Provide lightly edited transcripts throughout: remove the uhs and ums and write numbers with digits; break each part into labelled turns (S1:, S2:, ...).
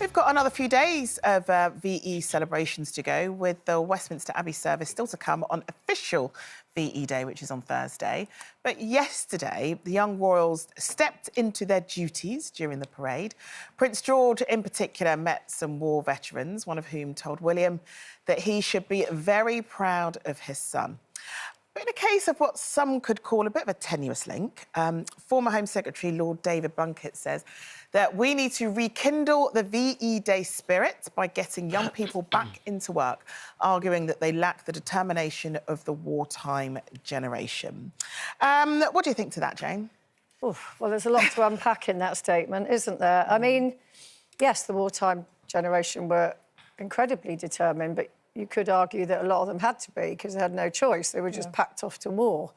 S1: We've got another few days of VE celebrations to go, with the Westminster Abbey service still to come on official VE Day, which is on Thursday. But yesterday, the young royals stepped into their duties during the parade. Prince George, in particular, met some war veterans, one of whom told William that he should be very proud of his son. But in a case of what some could call a bit of a tenuous link, former Home Secretary Lord David Blunkett says that we need to rekindle the VE Day spirit by getting young people back into work, arguing that they lack the determination of the wartime generation. What do you think to that, Jane?
S2: Oof, well, there's a lot to unpack in that statement, isn't there? I mean, yes, the wartime generation were incredibly determined, but you could argue that a lot of them had to be because they had no choice. They were just packed off to war.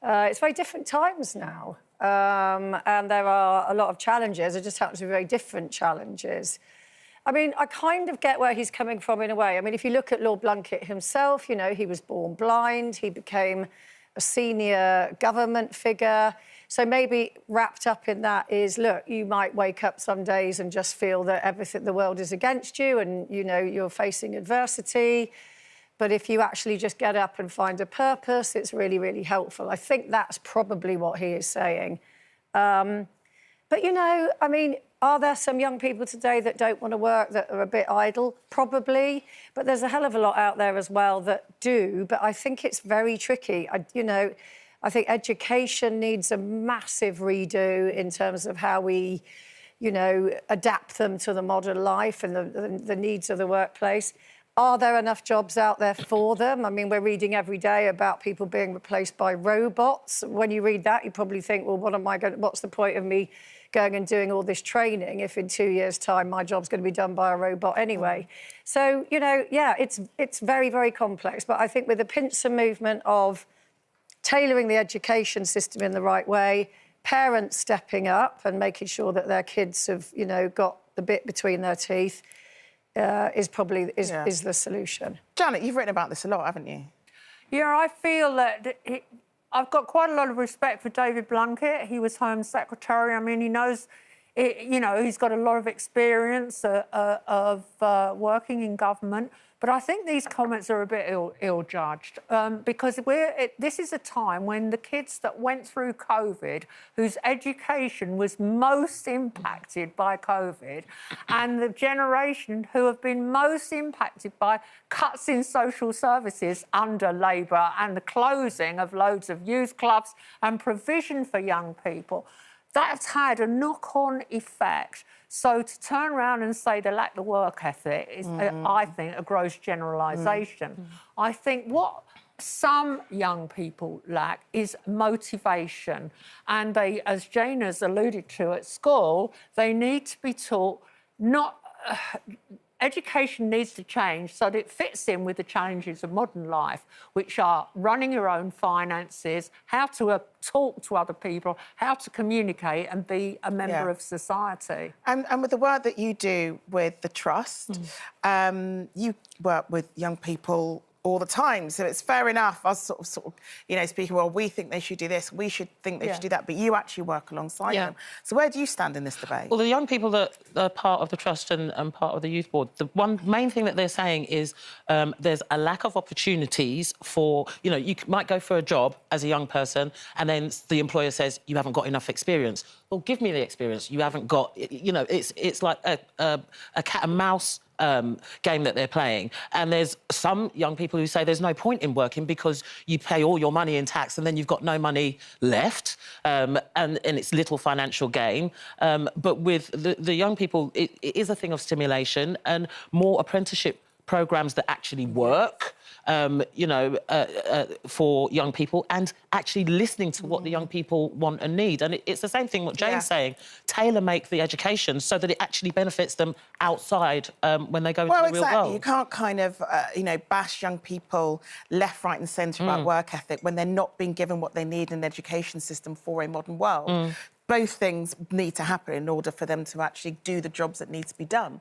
S2: It's very different times now, and there are a lot of challenges. It just happens to be very different challenges. I mean, I kind of get where he's coming from in a way. I mean, if you look at Lord Blunkett himself, you know, he was born blind. He became a senior government figure. So maybe wrapped up in that is, look, you might wake up some days and just feel that everything, the world is against you and, you know, you're facing adversity. But if you actually just get up and find a purpose, it's really, really helpful. I think that's probably what he is saying. But, you know, I mean, are there some young people today that don't want to work, that are a bit idle? Probably. But there's a hell of a lot out there as well that do. But I think it's very tricky. I think education needs a massive redo in terms of how we, you know, adapt them to the modern life and the needs of the workplace. Are there enough jobs out there for them? I mean, we're reading every day about people being replaced by robots. When you read that, you probably think, well, what's the point of me going and doing all this training if in 2 years' time my job's going to be done by a robot anyway? So, you know, yeah, it's very, very complex. But I think with the pincer movement of tailoring the education system in the right way, parents stepping up and making sure that their kids have, you know, got the bit between their teeth is probably the solution.
S1: Janet, you've written about this a lot, haven't you?
S3: Yeah, I feel that I've got quite a lot of respect for David Blunkett. He was Home Secretary. I mean, he knows, you know, he's got a lot of experience of working in government. But I think these comments are a bit ill-judged because this is a time when the kids that went through COVID, whose education was most impacted by COVID, and the generation who have been most impacted by cuts in social services under Labour and the closing of loads of youth clubs and provision for young people, that's had a knock-on effect. So to turn around and say they lack the work ethic is, I think, a gross generalisation. I think what some young people lack is motivation. And they, as Jane has alluded to at school, they need to be taught not... Education needs to change so that it fits in with the challenges of modern life, which are running your own finances, how to talk to other people, how to communicate and be a member of society.
S1: And with the work that you do with the Trust, you work with young people all the time, so it's fair enough us sort of, you know, speaking, well, we think they should do this, we should think they should do that, but you actually work alongside them. So where do you stand in this debate?
S4: Well, the young people that are part of the Trust and part of the Youth Board, the one main thing that they're saying is there's a lack of opportunities for, you know, you might go for a job as a young person and then the employer says, you haven't got enough experience. Well, give me the experience. You haven't got, you know, it's like a cat and mouse game that they're playing. And there's some young people who say there's no point in working because you pay all your money in tax and then you've got no money left, and it's little financial gain. But with the young people, it is a thing of stimulation and more apprenticeship programmes that actually work, you know, for young people, and actually listening to what the young people want and need. And it's the same thing what Jane's saying, tailor-make the education so that it actually benefits them outside when they go into the real world.
S1: You can't kind of, you know, bash young people left, right and centre about work ethic when they're not being given what they need in an education system for a modern world. Both things need to happen in order for them to actually do the jobs that need to be done.